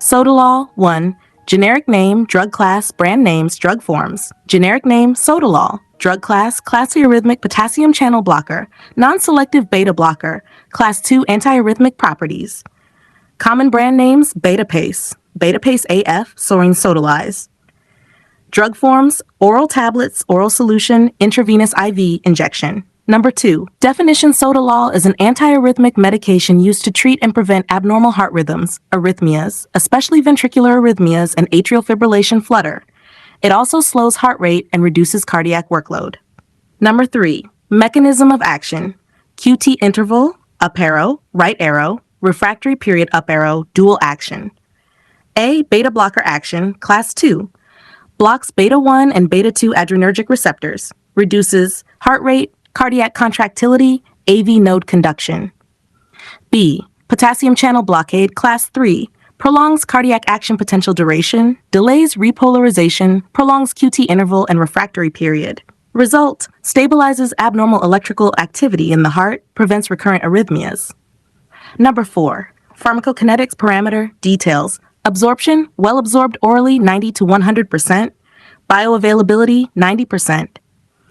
Sotalol 1. Generic name, drug class, brand names, drug forms. Generic name, Sotalol. Drug class, classiarrhythmic potassium channel blocker, non-selective beta blocker, class 2 antiarrhythmic properties. Common brand names, Beta-Pace AF, Sorine Sodalize. Drug forms, oral tablets, oral solution, intravenous IV injection. Number 2. Definition: Sotalol is an antiarrhythmic medication used to treat and prevent abnormal heart rhythms, arrhythmias, especially ventricular arrhythmias and atrial fibrillation flutter. It also slows heart rate and reduces cardiac workload. Number 3. Mechanism of action: QT interval, up arrow, right arrow, refractory period up arrow, dual action. A. Beta blocker action, class 2. Blocks beta 1 and beta 2 adrenergic receptors. Reduces heart rate, cardiac contractility, AV node conduction. B. Potassium channel blockade, class 3. Prolongs cardiac action potential duration, delays repolarization, prolongs QT interval and refractory period. Result: stabilizes abnormal electrical activity in the heart, prevents recurrent arrhythmias. Number 4. Pharmacokinetics parameter details: absorption, well absorbed orally 90 to 100%, bioavailability 90%,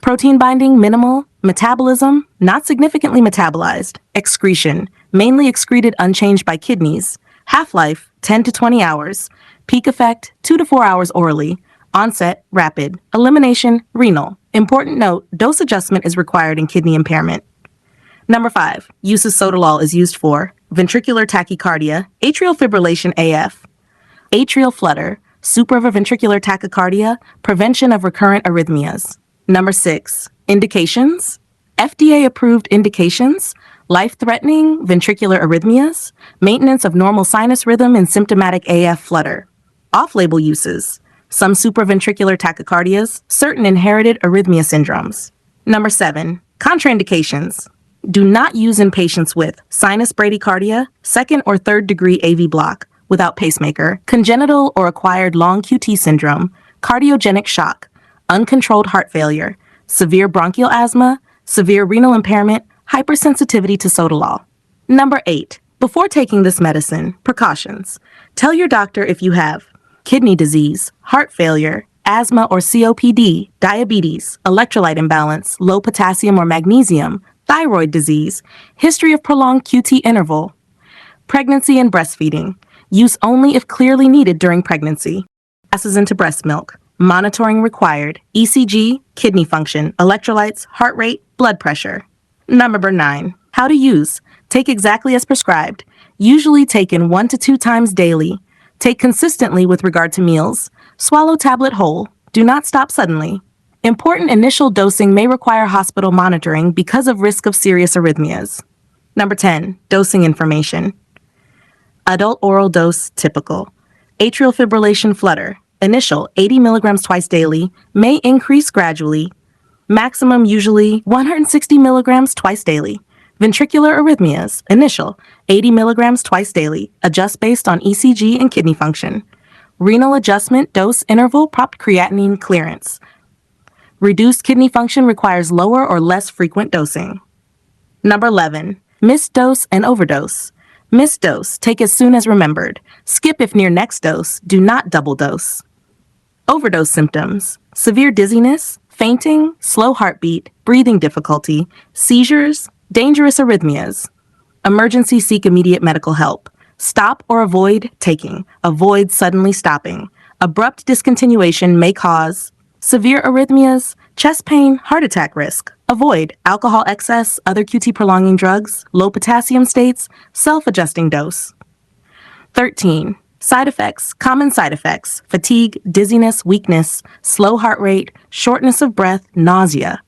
protein binding minimal, metabolism not significantly metabolized, excretion mainly excreted unchanged by kidneys, half-life 10 to 20 hours, peak effect 2 to 4 hours orally, onset rapid, elimination renal. Important note: dose adjustment is required in kidney impairment. Number 5. Uses: Sotalol is used for ventricular tachycardia, atrial fibrillation AF, atrial flutter, supraventricular tachycardia, prevention of recurrent arrhythmias. Number 6. Indications: FDA-approved indications: life-threatening ventricular arrhythmias, maintenance of normal sinus rhythm in symptomatic AF flutter. Off-label uses: some supraventricular tachycardias, certain inherited arrhythmia syndromes. Number 7. Contraindications: do not use in patients with sinus bradycardia, second or third degree AV block without pacemaker, congenital or acquired long QT syndrome, cardiogenic shock, uncontrolled heart failure, severe bronchial asthma, severe renal impairment, hypersensitivity to Sotalol. Number 8. Before taking this medicine, precautions: tell your doctor if you have kidney disease, heart failure, asthma or COPD, diabetes, electrolyte imbalance, low potassium or magnesium, thyroid disease, history of prolonged QT interval, pregnancy and breastfeeding. Use only if clearly needed during pregnancy. Passes into breast milk. Monitoring required: ECG, kidney function, electrolytes, heart rate, blood pressure. Number 9. How to use: take exactly as prescribed, usually taken 1 to 2 times daily. Take consistently with regard to meals. Swallow tablet whole. Do not stop suddenly. Important initial dosing may require hospital monitoring because of risk of serious arrhythmias. Number 10. Dosing information. Adult oral dose typical. Atrial fibrillation flutter. Initial 80 milligrams twice daily, may increase gradually. Maximum usually 160 milligrams twice daily. Ventricular arrhythmias. Initial 80 milligrams twice daily. Adjust based on ECG and kidney function. Renal adjustment dose interval propped creatinine clearance. Reduced kidney function requires lower or less frequent dosing. Number 11. Missed dose and overdose. Missed dose, take as soon as remembered. Skip if near next dose. Do not double dose. Overdose symptoms: severe dizziness, fainting, slow heartbeat, breathing difficulty, seizures, dangerous arrhythmias. Emergency: seek immediate medical help. Stop or avoid taking. Avoid suddenly stopping. Abrupt discontinuation may cause severe arrhythmias, chest pain, heart attack risk. Avoid alcohol excess, other QT prolonging drugs, low potassium states, self-adjusting dose. 13. Side effects: common side effects: fatigue, dizziness, weakness, slow heart rate, shortness of breath, nausea.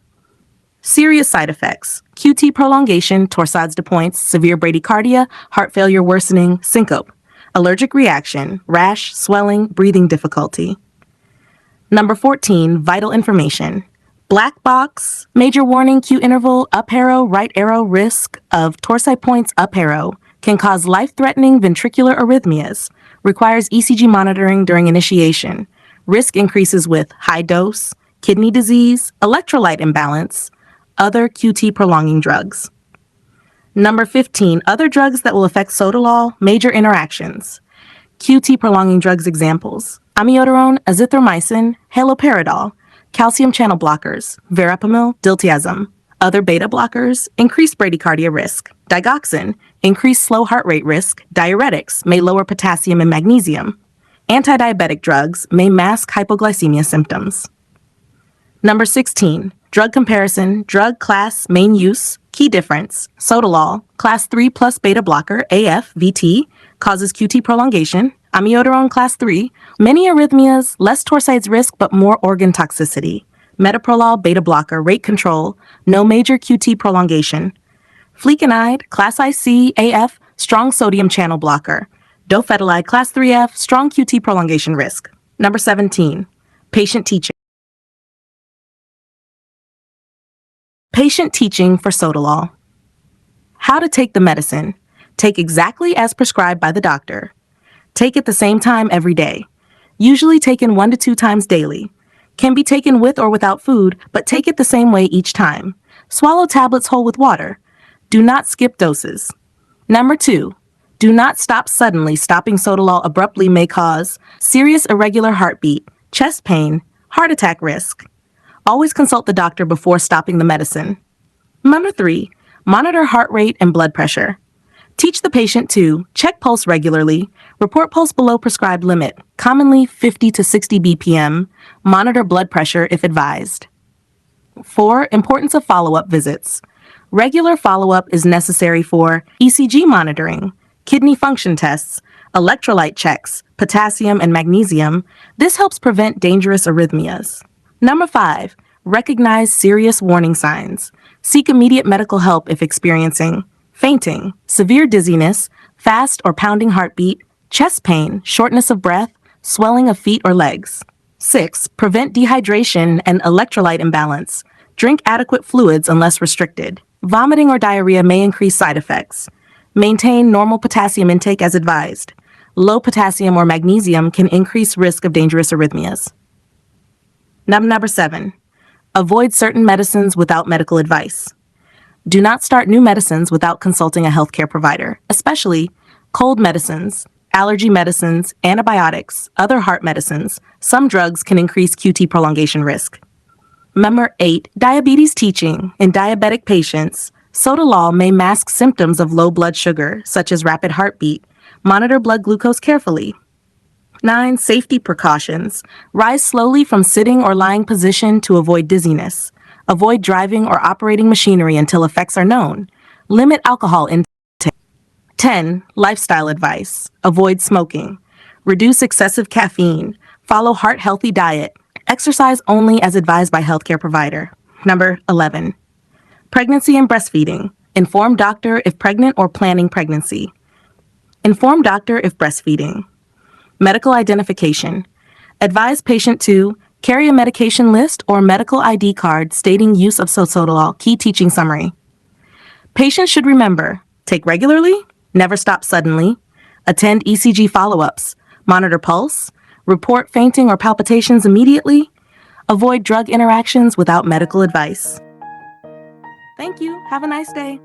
Serious side effects: QT prolongation, torsades de pointes, severe bradycardia, heart failure worsening, syncope. Allergic reaction: rash, swelling, breathing difficulty. Number 14. Vital information. Black box, major warning, Q interval, up arrow, right arrow, risk of torsade points, up arrow, can cause life-threatening ventricular arrhythmias, requires ECG monitoring during initiation. Risk increases with high dose, kidney disease, electrolyte imbalance, other QT prolonging drugs. Number 15. Other drugs that will affect Sotalol, major interactions. QT prolonging drugs examples: amiodarone, azithromycin, haloperidol, calcium channel blockers, verapamil, diltiazem. Other beta blockers increase bradycardia risk. Digoxin, increase slow heart rate risk. Diuretics may lower potassium and magnesium. Anti-diabetic drugs may mask hypoglycemia symptoms. Number 16. Drug comparison, drug class, main use, key difference. Sotalol, class 3 plus beta blocker, AF, VT, causes QT prolongation. Amiodarone, class 3, many arrhythmias, less torsades risk but more organ toxicity. Metoprolol, beta blocker, rate control, no major QT prolongation. Flecainide, class IC, AF, strong sodium channel blocker. Dofetilide, class 3F, strong QT prolongation risk. Number 17. Patient teaching. Patient teaching for Sotalol. How to take the medicine. Take exactly as prescribed by the doctor. Take it the same time every day. Usually taken 1 to 2 times daily. Can be taken with or without food, but take it the same way each time. Swallow tablets whole with water. Do not skip doses. Number 2. Do not stop suddenly. Stopping Sotalol abruptly may cause serious irregular heartbeat, chest pain, heart attack risk. Always consult the doctor before stopping the medicine. Number 3. Monitor heart rate and blood pressure. Teach the patient to check pulse regularly, report pulse below prescribed limit, commonly 50 to 60 BPM, monitor blood pressure if advised. 4. Importance of follow-up visits. Regular follow-up is necessary for ECG monitoring, kidney function tests, electrolyte checks, potassium and magnesium. This helps prevent dangerous arrhythmias. Number 5. Recognize serious warning signs. Seek immediate medical help if experiencing fainting, severe dizziness, fast or pounding heartbeat, chest pain, shortness of breath, swelling of feet or legs. 6. Prevent dehydration and electrolyte imbalance. Drink adequate fluids unless restricted. Vomiting or diarrhea may increase side effects. Maintain normal potassium intake as advised. Low potassium or magnesium can increase risk of dangerous arrhythmias. Number 7. Avoid certain medicines without medical advice. Do not start new medicines without consulting a healthcare provider, especially cold medicines, allergy medicines, antibiotics, other heart medicines. Some drugs can increase QT prolongation risk. Number 8. Diabetes teaching. In diabetic patients, Sotalol may mask symptoms of low blood sugar, such as rapid heartbeat. Monitor blood glucose carefully. 9. Safety precautions. Rise slowly from sitting or lying position to avoid dizziness. Avoid driving or operating machinery until effects are known. Limit alcohol intake. 10. Lifestyle advice. Avoid smoking. Reduce excessive caffeine. Follow heart-healthy diet. Exercise only as advised by healthcare provider. Number 11. Pregnancy and breastfeeding. Inform doctor if pregnant or planning pregnancy. Inform doctor if breastfeeding. Medical identification. Advise patient to carry a medication list or medical ID card stating use of Sotalol. Key teaching summary. Patients should remember: take regularly, never stop suddenly, attend ECG follow-ups, monitor pulse, report fainting or palpitations immediately, avoid drug interactions without medical advice. Thank you. Have a nice day.